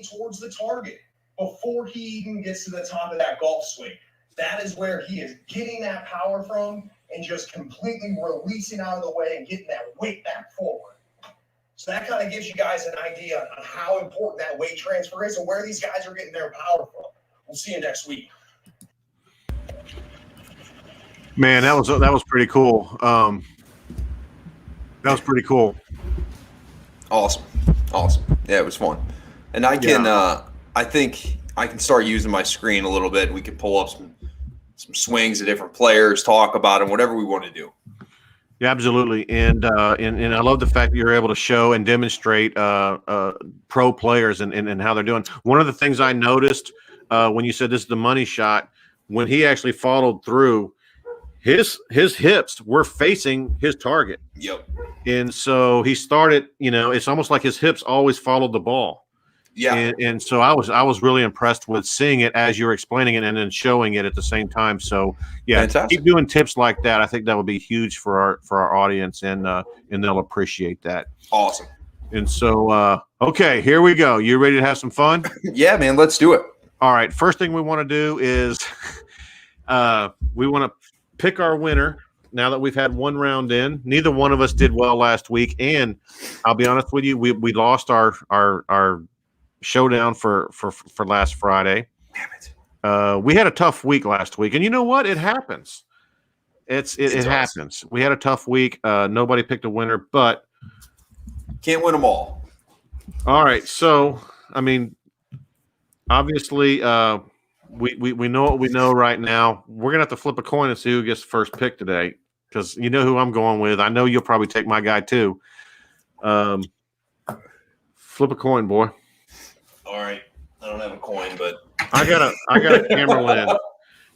towards the target before he even gets to the top of that golf swing. That is where he is getting that power from and just completely releasing out of the way and getting that weight back forward. So that kind of gives you guys an idea on how important that weight transfer is and where these guys are getting their power from. We'll see you next week. Man, that was pretty cool. That was pretty cool. Awesome. Yeah, it was fun. And I can, I think I can start using my screen a little bit. We can pull up some swings of different players, talk about them, whatever we want to do. Yeah, absolutely. And I love the fact that you're able to show and demonstrate pro players and how they're doing. One of the things I noticed when you said this is the money shot, when he actually followed through, his hips were facing his target. Yep. And so he started, it's almost like his hips always followed the ball. Yeah. And so I was really impressed with seeing it as you're explaining it and then showing it at the same time. So yeah, fantastic. Keep doing tips like that. I think that would be huge for our audience, and they'll appreciate that. Awesome. And so okay, here we go. You ready to have some fun? Yeah, man, let's do it. All right. First thing we want to do is we want to pick our winner. Now that we've had one round in, neither one of us did well last week, and I'll be honest with you, we lost our showdown for last Friday. Damn it. We had a tough week last week, and you know what? It happens. It happens. We had a tough week. Nobody picked a winner, but can't win them all. All right. So, I mean, obviously, we know what we know right now. We're gonna have to flip a coin and see who gets first pick today, because you know who I'm going with. I know you'll probably take my guy too. Flip a coin, boy. All right. I don't have a coin, but I got a camera lens.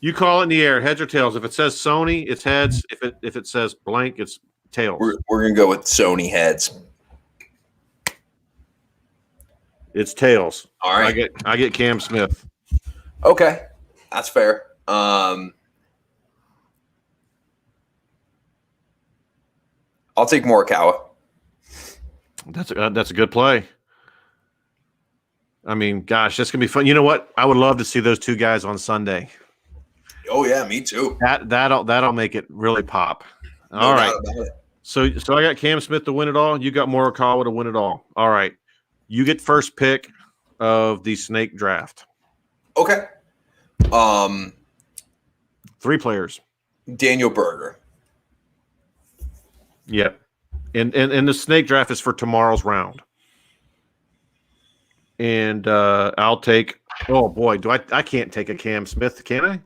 You call it in the air, heads or tails. If it says Sony, it's heads. If it says blank, it's tails. We're gonna go with Sony heads. It's tails. All right. I get Cam Smith. Okay, that's fair. I'll take Morikawa. That's a good play. I mean, gosh, that's gonna be fun. You know what? I would love to see those two guys on Sunday. Oh yeah, me too. That'll make it really pop. All right. So I got Cam Smith to win it all. You got Morikawa to win it all. All right. You get first pick of the snake draft. Okay. 3 players. Daniel Berger. Yep. And the snake draft is for tomorrow's round. And I'll take. Oh boy, I can't take a Cam Smith, can I?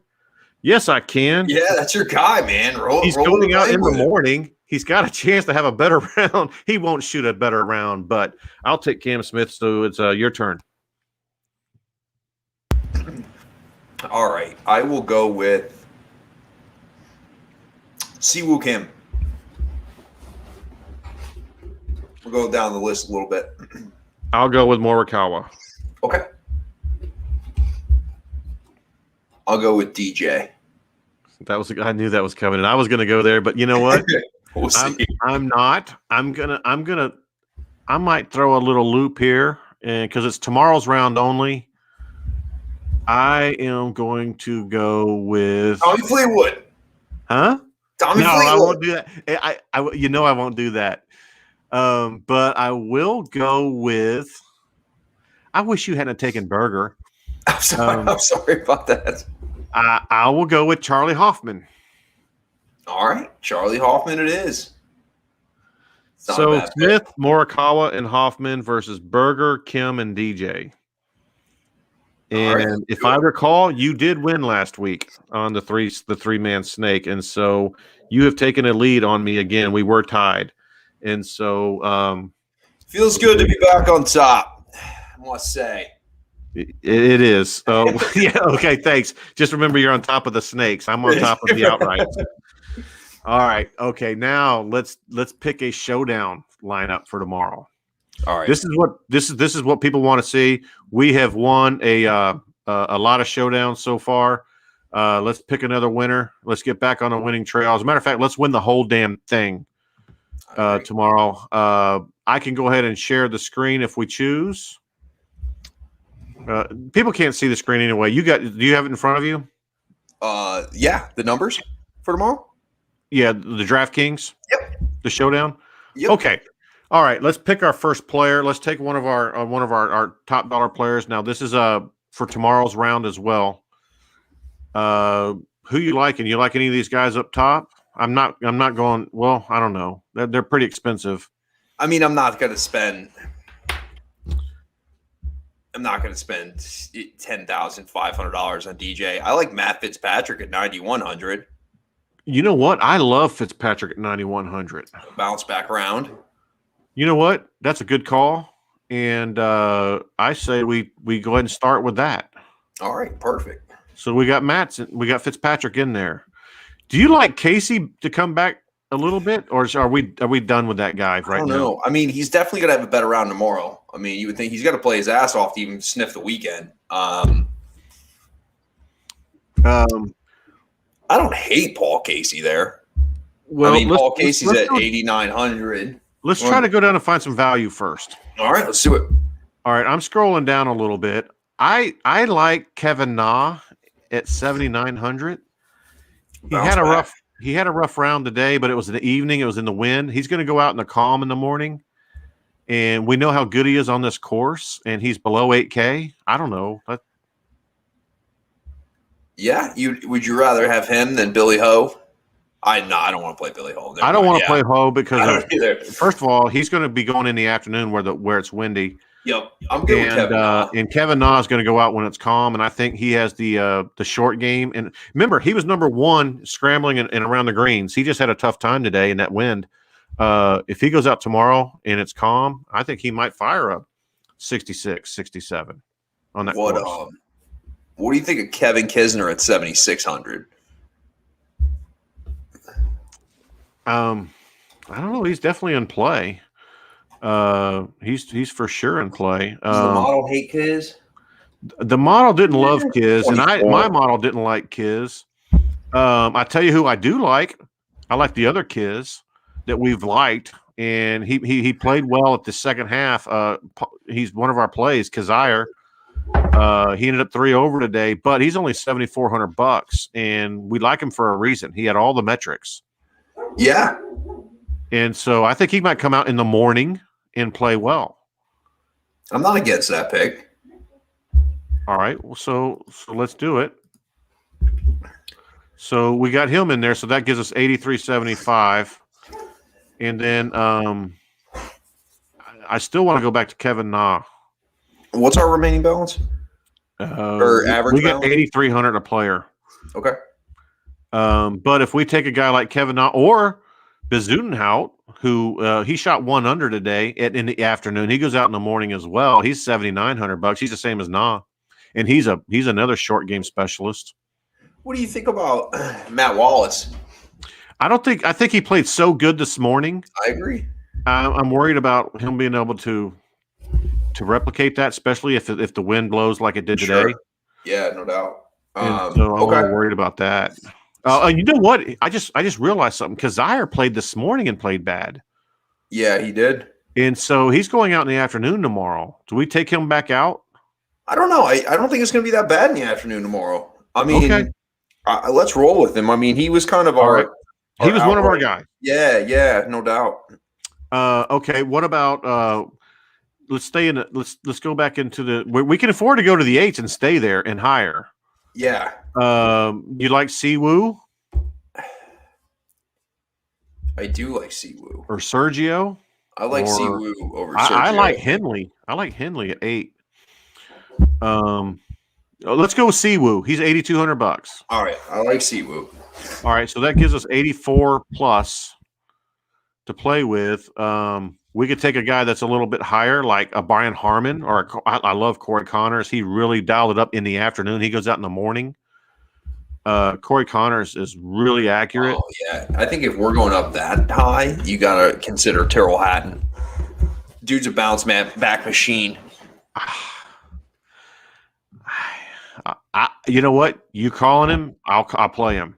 Yes, I can. Yeah, that's your guy, man. He's going out in the morning. He's got a chance to have a better round. He won't shoot a better round, but I'll take Cam Smith. So it's your turn. All right, I will go with Siwoo Kim. We'll go down the list a little bit. I'll go with Morikawa. Okay. I'll go with DJ. I knew that was coming, and I was going to go there, but you know what? We'll see. I'm not. I might throw a little loop here, and because it's tomorrow's round only, I am going to go with Tommy Fleetwood. Huh? Tommy No, Fleetwood. I won't do that. I won't do that. But I will go with. I wish you hadn't taken Berger. I'm sorry about that. I will go with Charlie Hoffman. All right, Charlie Hoffman it is. So Smith, Morikawa, and Hoffman versus Berger, Kim, and DJ. And if I recall, you did win last week on the three-man snake, and so you have taken a lead on me again. We were tied, and so feels good to be back on top. I must say. It is. Yeah. Okay. Thanks. Just remember, you're on top of the snakes. I'm on top of the outrights. All right. Okay. Now let's pick a showdown lineup for tomorrow. All right. This is what people want to see. We have won a A lot of showdowns so far. Let's pick another winner. Let's get back on a winning trail. As a matter of fact, let's win the whole damn thing tomorrow. I can go ahead and share the screen if we choose. People can't see the screen anyway. Do you have it in front of you? Yeah, the numbers for tomorrow. Yeah, the DraftKings. Yep. The showdown. Yep. Okay. All right. Let's pick our first player. Let's take one of our top dollar players. Now this is for tomorrow's round as well. Who you liking? You like any of these guys up top? I'm not going. Well, I don't know. They're pretty expensive. I mean, I'm not going to spend $10,500 on DJ. I like Matt Fitzpatrick at 9,100. You know what? I love Fitzpatrick at 9,100. Bounce back around. You know what? That's a good call, and I say we go ahead and start with that. All right, perfect. So we got we got Fitzpatrick in there. Do you like Casey to come back a little bit, or are we done with that guy right now? I don't know. I mean, he's definitely going to have a better round tomorrow. I mean, you would think he's got to play his ass off to even sniff the weekend. I don't hate Paul Casey there. Well, I mean, Paul Casey's at 8,900. Let's try to go down and find some value first. All right, let's do it. All right, I'm scrolling down a little bit. I like Kevin Na at 7,900. He had a rough round today, but it was in the evening. It was in the wind. He's going to go out in the calm in the morning, and we know how good he is on this course. And he's below 8K. I don't know. Yeah, would you rather have him than Billy Ho? I don't want to play Billy Ho. I don't want to play Ho because first of all, he's going to be going in the afternoon where it's windy. Yep, I'm good with Kevin Na. And Kevin Na is going to go out when it's calm, and I think he has the short game. And remember, he was number one scrambling and around the greens. He just had a tough time today in that wind. If he goes out tomorrow and it's calm, I think he might fire up 66, 67 on that course. What do you think of Kevin Kisner at 7,600? I don't know. He's definitely in play. He's for sure in play. Does the model hate Kiz? The model didn't love Kiz, and my model didn't like Kiz. I tell you who I do like. I like the other Kiz that we've liked, and he played well at the second half. He's one of our plays, Kazire. He ended up 3 over today, but he's only $7,400, and we like him for a reason. He had all the metrics. Yeah. And so I think he might come out in the morning and play well. I'm not against that pick. All right. Well, so let's do it. So we got him in there. So that gives us 8,375. And then I still want to go back to Kevin Na. What's our remaining balance? Or average we got balance? 8,300 a player. Okay. But if we take a guy like Kevin Na or Bezuidenhout, who he shot 1 under today in the afternoon, he goes out in the morning as well. He's $7,900. He's the same as Na, and he's another short game specialist. What do you think about Matt Wallace? I think he played so good this morning. I agree. I'm worried about him being able to replicate that, especially if the wind blows like it did today. Yeah, no doubt. So I'm a little worried about that. You know what? I just realized something. Kazire played this morning and played bad. Yeah, he did. And so he's going out in the afternoon tomorrow. Do we take him back out? I don't know. I don't think it's going to be that bad in the afternoon tomorrow. I mean, let's roll with him. I mean, he was kind of he was one of our guys. Yeah, no doubt. Okay, what about let's go back into we can afford to go to the 8s and stay there and higher. Yeah. You like Siwoo? I do like Siwoo. Or Sergio? I like Siwoo over Sergio. I like Henley. I like Henley at 8. Let's go with Siwoo. He's $8,200. All right, I like Siwoo. All right, so that gives us 84 plus to play with. We could take a guy that's a little bit higher, like a Brian Harmon, or I love Corey Connors. He really dialed it up in the afternoon. He goes out in the morning. Corey Connors is really accurate. Oh, yeah. I think if we're going up that high, you got to consider Tyrrell Hatton. Dude's a bounce back machine. You know what? You calling him? I'll play him.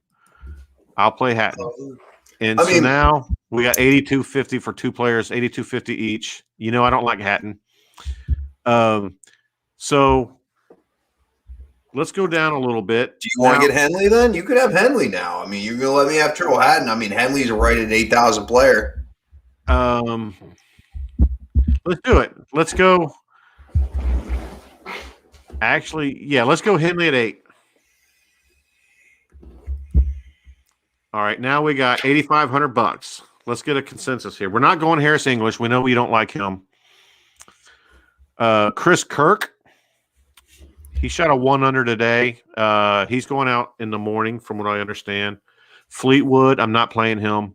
I'll play Hatton. And so now we got 82.50 for two players, 82.50 each. You know I don't like Hatton. So let's go down a little bit. Do you want to get Henley then? You could have Henley now. I mean, you're going to let me have Turtle Hatton. I mean, Henley's a right at 8,000 player. Let's do it. Let's go. Actually, yeah, let's go Henley at 8. All right, now we got $8,500. Let's get a consensus here. We're not going Harris English. We know we don't like him. Chris Kirk. He shot a 1 under today. He's going out in the morning, from what I understand. Fleetwood, I'm not playing him.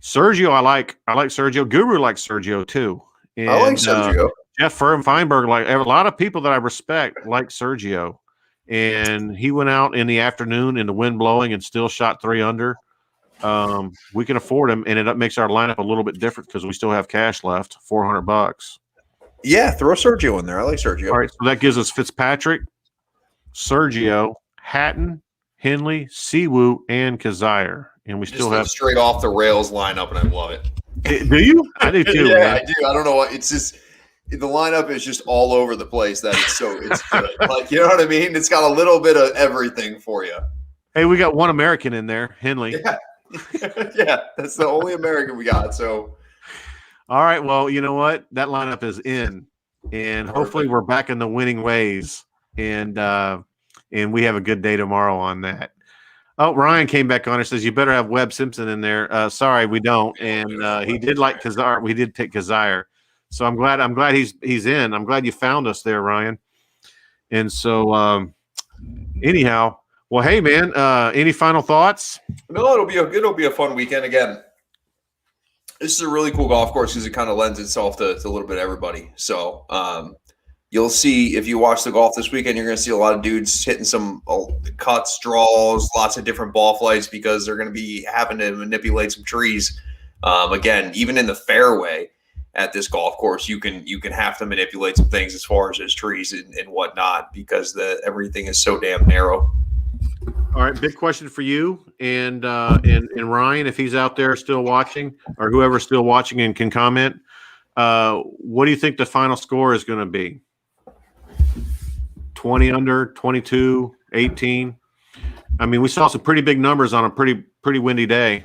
Sergio, I like Sergio. Guru likes Sergio too. And, I like Sergio. Jeff Feinberg, like a lot of people that I respect, like Sergio. And he went out in the afternoon in the wind blowing and still shot 3 under. We can afford him, and it makes our lineup a little bit different because we still have cash left, $400. Yeah, throw Sergio in there. I like Sergio. All right, so that gives us Fitzpatrick, Sergio, Hatton, Henley, Siwoo, and Kazire. And we still have straight off the rails lineup, and I love it. Do you? I do too. Yeah, man. I do. I don't know what it's just. The lineup is just all over the place. That it's good. Like, you know what I mean? It's got a little bit of everything for you. Hey, we got one American in there, Henley. Yeah, yeah, that's the only American we got. So, all right. Well, you know what? That lineup is in, and hopefully we're back in the winning ways, and we have a good day tomorrow on that. Oh, Ryan came back on and says you better have Webb Simpson in there. Sorry, we don't. And he did like Kazire. We did take Kazire. So I'm glad he's in. I'm glad you found us there, Ryan. And so anyhow, well, hey man, any final thoughts? No, it'll be a fun weekend again. This is a really cool golf course because it kind of lends itself to a little bit of everybody. So you'll see if you watch the golf this weekend, you're going to see a lot of dudes hitting some cuts, draws, lots of different ball flights because they're going to be having to manipulate some trees. Again, even in the fairway at this golf course, you can have to manipulate some things as far as trees and whatnot because everything is so damn narrow. All right, big question for you and Ryan, if he's out there still watching, or whoever's still watching and can comment. What do you think the final score is going to be? 20 under, 22, 18? I mean, we saw some pretty big numbers on a pretty windy day.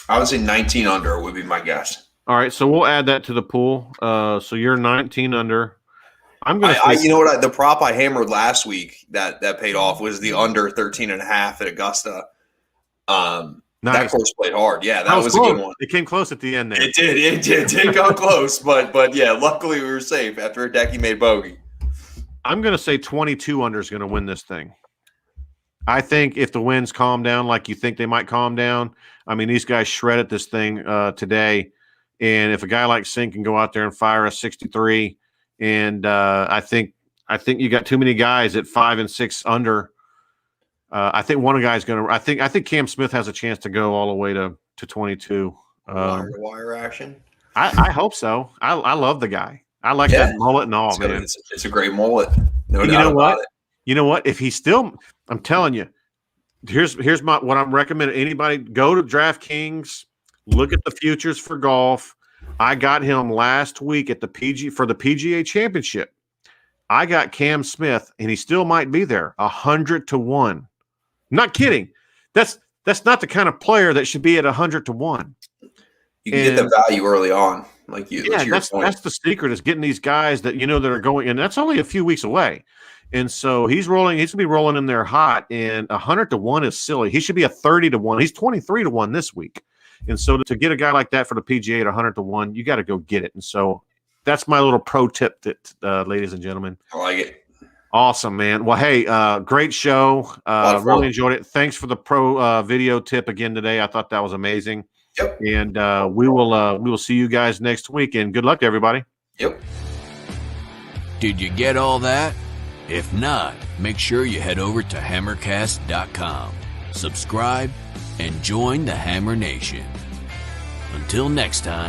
I would say 19 under would be my guess. All right, so we'll add that to the pool. So you're 19 under. I'm going to you know what? The prop I hammered last week that paid off was the under 13.5 at Augusta. Nice. That course played hard. Yeah, that was a good one. It came close at the end there. It did come close, but yeah, luckily we were safe after Hideki made bogey. I'm going to say 22 under is going to win this thing. I think if the winds calm down like you think they might calm down, I mean, these guys shredded this thing today. And if a guy like Sink can go out there and fire a 63, and I think you got too many guys at 5 and 6 under. I think one guy's going to. I think Cam Smith has a chance to go all the way to 22. Wire action. I hope so. I love the guy. I like that mullet and all, man. It's a great mullet. No doubt you know about what? it. You know what? If he's still, I'm telling you, here's what I'm recommending. Anybody go to DraftKings, look at the futures for golf. I got him last week at the PGA Championship. I got Cam Smith, and he still might be there, 100 to 1. Not kidding. That's not the kind of player that should be at 100 to 1. You can get the value early on, like you. Yeah, that's the secret is getting these guys that that are going, and that's only a few weeks away. And so he's rolling. He's gonna be rolling in there hot, and 100 to 1 is silly. He should be a 30 to 1. He's 23 to 1 this week. And so to get a guy like that for the PGA at 100 to 1, you got to go get it. And so that's my little pro tip, ladies and gentlemen. I like it. Awesome, man. Well, hey, great show. Really enjoyed it. Thanks for the pro video tip again today. I thought that was amazing. Yep. And we will see you guys next week. And good luck to everybody. Yep. Did you get all that? If not, make sure you head over to hammercast.com, subscribe, and join the Hammer Nation. Until next time.